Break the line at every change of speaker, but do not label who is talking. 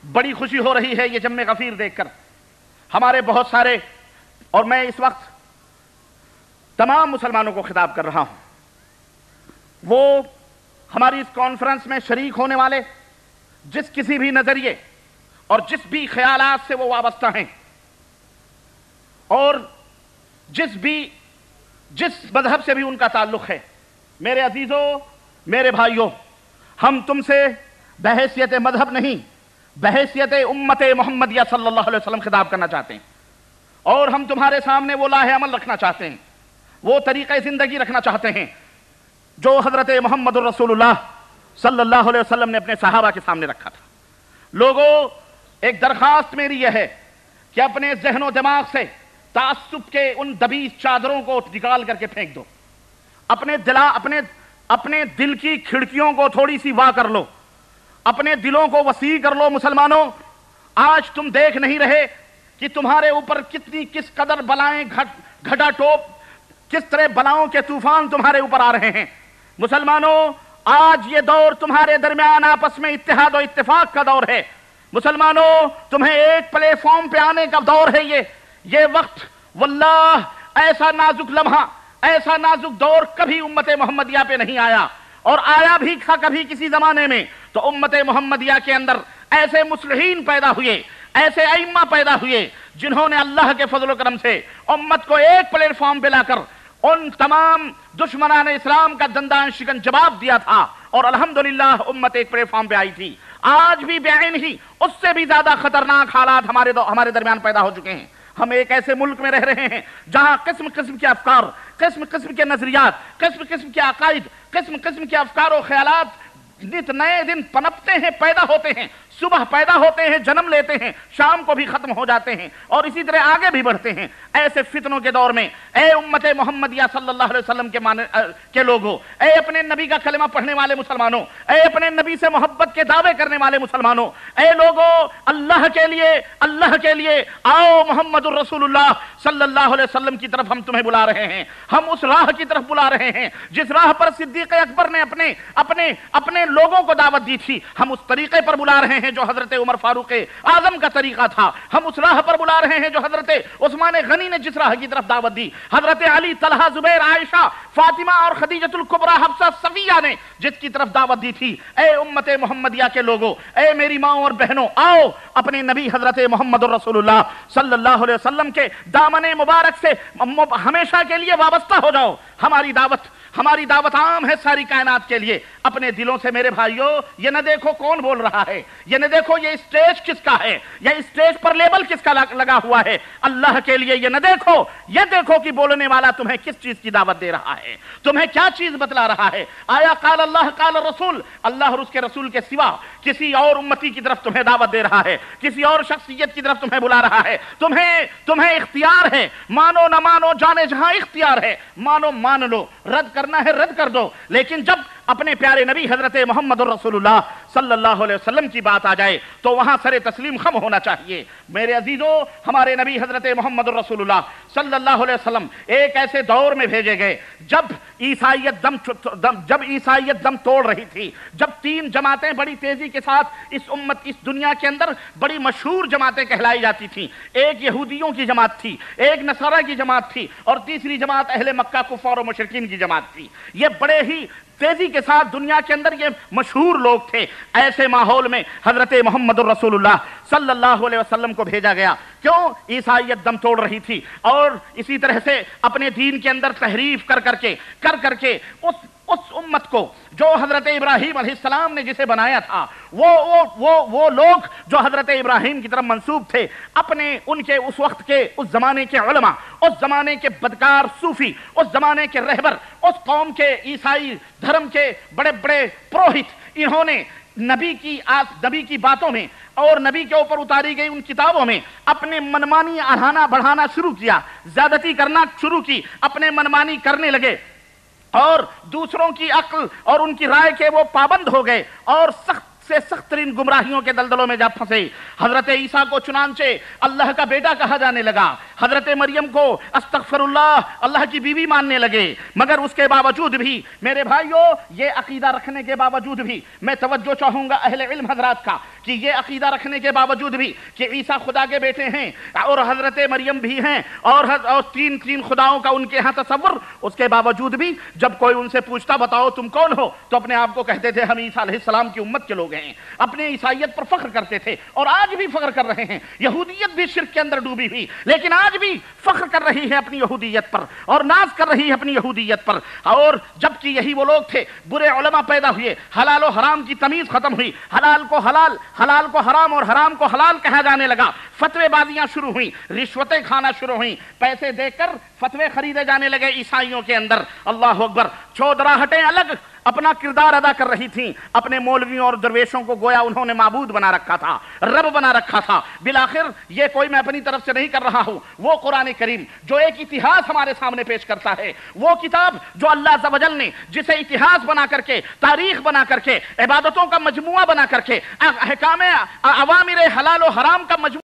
بڑی خوشی ہو رہی ہے یہ جم غفیر دیکھ کر. ہمارے بہت سارے، اور میں اس وقت تمام مسلمانوں کو خطاب کر رہا ہوں، وہ ہماری اس کانفرنس میں شریک ہونے والے جس کسی بھی نظریے اور جس بھی خیالات سے وہ وابستہ ہیں، اور جس مذہب سے بھی ان کا تعلق ہے، میرے عزیزوں، میرے بھائیوں، ہم تم سے بحیثیت مذہب نہیں، بحیثیت امت محمدیہ صلی اللہ علیہ وسلم خطاب کرنا چاہتے ہیں، اور ہم تمہارے سامنے وہ لاہ عمل رکھنا چاہتے ہیں، وہ طریقہ زندگی رکھنا چاہتے ہیں جو حضرت محمد الرسول اللہ صلی اللہ علیہ وسلم نے اپنے صحابہ کے سامنے رکھا تھا. لوگوں، ایک درخواست میری یہ ہے کہ اپنے ذہن و دماغ سے تعصب کے ان دبیز چادروں کو نکال کر کے پھینک دو. اپنے دل کی کھڑکیوں کو تھوڑی سی وا کر لو، اپنے دلوں کو وسیع کر لو. مسلمانوں، آج تم دیکھ نہیں رہے کہ تمہارے اوپر کس قدر بلائیں گھٹا ٹوپ، کس طرح بلاؤں کے طوفان تمہارے اوپر آ رہے ہیں. مسلمانوں، آج یہ دور تمہارے درمیان آپس میں اتحاد و اتفاق کا دور ہے. مسلمانوں، تمہیں ایک پلیٹ فارم پہ آنے کا دور ہے. یہ وقت واللہ ایسا نازک لمحہ، ایسا نازک دور کبھی امت محمدیہ پہ نہیں آیا، اور آیا بھی تھا کبھی کسی زمانے میں تو امت محمدیہ کے اندر ایسے مصلحین پیدا ہوئے، ایسے ائمہ پیدا ہوئے جنہوں نے اللہ کے فضل و کرم سے امت کو ایک پلیٹ فارم پہ لا کر ان تمام دشمنان اسلام کا دندان شکن جواب دیا تھا، اور الحمدللہ امت ایک پلیٹ فارم پہ آئی تھی. آج بھی بعین ہی اس سے بھی زیادہ خطرناک حالات ہمارے درمیان پیدا ہو چکے ہیں. ہم ایک ایسے ملک میں رہ رہے ہیں جہاں قسم قسم کے افکار، قسم قسم کے نظریات، قسم قسم کے عقائد، قسم قسم کے افکار و خیالات نت نئے دن پنپتے ہیں، پیدا ہوتے ہیں. صبح پیدا ہوتے ہیں، جنم لیتے ہیں، شام کو بھی ختم ہو جاتے ہیں، اور اسی طرح آگے بھی بڑھتے ہیں. ایسے فتنوں کے دور میں اے امت محمدیہ صلی اللہ علیہ وسلم کے لوگوں، اے اپنے نبی کا کلمہ پڑھنے والے مسلمانوں، اے اپنے نبی سے محبت کے دعوے کرنے والے مسلمانوں، اے لوگوں، اللہ کے لیے آؤ. محمد الرسول اللہ صلی اللہ علیہ وسلم کی طرف ہم تمہیں بلا رہے ہیں. ہم اس راہ کی طرف بلا رہے ہیں جس راہ پر صدیق اکبر نے اپنے لوگوں کو دعوت دی تھی. ہم اس طریقے پر بلا رہے ہیں جو حضرت عمر فاروق اعظم کا طریقہ تھا. ہم اس راہ پر بلا رہے ہیں جو حضرت عثمان غنی نے جس راہ کی طرف دعوت دی، حضرت علی، طلحہ، زبیر، عائشہ، فاطمہ اور خدیجۃ الکبریٰ، حفصہ، صفیہ نے جس کی طرف دعوت دی تھی. اے امت محمدیہ کے لوگوں، اے میری ماں اور بہنوں، آؤ اپنے نبی حضرت محمد الرسول اللہ صلی اللہ علیہ وسلم کے دامن مبارک سے ہمیشہ کے لیے وابستہ ہو جاؤ. ہماری دعوت عام ہے ساری کائنات کے لیے. اپنے دلوں سے میرے بھائیوں، یہ نہ دیکھو کون بول رہا ہے، یہ نہ دیکھو یہ اسٹیج کس کا ہے، یہ اسٹیج پر لیبل کس کا لگا ہوا ہے. اللہ کے لیے یہ نہ دیکھو، یہ دیکھو کہ بولنے والا تمہیں کس چیز کی دعوت دے رہا ہے، تمہیں کیا چیز بتلا رہا ہے. آیا قال اللہ قال رسول، اللہ اور اس کے رسول کے سوا کسی اور امتی کی طرف تمہیں دعوت دے رہا ہے، کسی اور شخصیت کی طرف تمہیں بلا رہا ہے. تمہیں اختیار ہے، مانو نہ مانو جانے جہاں اختیار ہے. مانو مان لو، رد کرنا ہے رد کر دو. لیکن جب اپنے پیارے نبی حضرت محمد الرسول اللہ صلی اللہ علیہ وسلم کی بات آ جائے تو وہاں سر تسلیم خم ہونا چاہیے. میرے عزیزوں، ہمارے نبی حضرت محمد الرسول اللہ صلی اللہ علیہ وسلم ایک ایسے دور میں بھیجے گئے جب عیسائیت دم توڑ رہی تھی، جب 3 جماعتیں بڑی تیزی کے ساتھ اس دنیا کے اندر بڑی مشہور جماعتیں کہلائی جاتی تھیں. ایک یہودیوں کی جماعت تھی، ایک نصارہ کی جماعت تھی، اور تیسری جماعت اہل مکہ کفار و مشرکین کی جماعت تھی. یہ بڑے ہی تیزی کے ساتھ دنیا کے اندر یہ مشہور لوگ تھے. ایسے ماحول میں حضرت محمد الرسول اللہ صلی اللہ علیہ وسلم کو بھیجا گیا. کیوں؟ عیسائیت دم توڑ رہی تھی، اور اسی طرح سے اپنے دین کے اندر تحریف کر کر کے اس امت کو جو حضرت ابراہیم علیہ السلام نے جسے بنایا تھا، وہ لوگ جو حضرت ابراہیم کی طرف منسوب تھے، ان کے اس وقت کے اس زمانے کے علماء، اس زمانے کے بدکار صوفی، اس زمانے کے رہبر، اس قوم کے عیسائی دھرم کے بڑے بڑے پروہت، انہوں نے نبی کی باتوں میں اور نبی کے اوپر اتاری گئی ان کتابوں میں اپنے منمانی اڑھانا بڑھانا شروع کیا، زیادتی کرنا شروع کی، اپنے منمانی کرنے لگے، اور دوسروں کی عقل اور ان کی رائے کے وہ پابند ہو گئے، اور سخت سے سخت ترین گمراہیوں کے دلدلوں میں جا پھنسے. حضرت عیسیٰ کو چنانچہ اللہ کا بیٹا کہا جانے لگا، حضرت مریم کو استغفر اللہ کی بیوی ماننے لگے. مگر اس کے باوجود بھی میرے بھائیوں، یہ عقیدہ رکھنے کے باوجود بھی میں توجہ چاہوں گا اہل علم حضرات کا کہ یہ عقیدہ رکھنے کے باوجود بھی کہ عیسیٰ خدا کے بیٹے ہیں اور حضرت مریم بھی ہیں اور تین خداؤں کا ان کے ہاں تصور، اس کے باوجود بھی جب کوئی ان سے پوچھتا بتاؤ تم کون ہو، تو اپنے آپ کو کہتے تھے ہم عیسیٰ علیہ السلام کی امت کے لوگ ہیں، اپنے عیسائیت پر فخر کرتے تھے اور آج بھی فخر کر رہے ہیں۔ یہودیت بھی شرک کے اندر ڈوبی ہوئی، لیکن آج بھی فخر کر رہی ہے اپنی یہودیت پر اور ناز کر رہی ہے اپنی یہودیت پر۔ اور جبکہ یہی وہ لوگ تھے، برے علماء پیدا ہوئے، حلال و حرام کی تمیز ختم ہوئی، حلال کو حلال، حلال کو حرام اور حرام کو حلال کہا جانے لگا، فتوے بازیاں شروع ہوئیں، رشوتیں کھانا شروع ہوئیں، پیسے دے کر فتوے خریدے جانے لگے عیسائیوں کے اندر۔ اللہ اکبر! چودراہٹیں الگ اپنا کردار ادا کر رہی تھیں، اپنے مولویوں اور درویشوں کو گویا انہوں نے معبود بنا رکھا تھا، رب بنا رکھا تھا۔ بالآخر یہ کوئی میں اپنی طرف سے نہیں کر رہا ہوں، وہ قرآن کریم جو ایک اتہاس ہمارے سامنے پیش کرتا ہے، وہ کتاب جو اللہ عز و جل نے جسے اتہاس بنا کر کے، تاریخ بنا کر کے، عبادتوں کا مجموعہ بنا کر کے، احکام اوامر حلال و حرام کا مجموعہ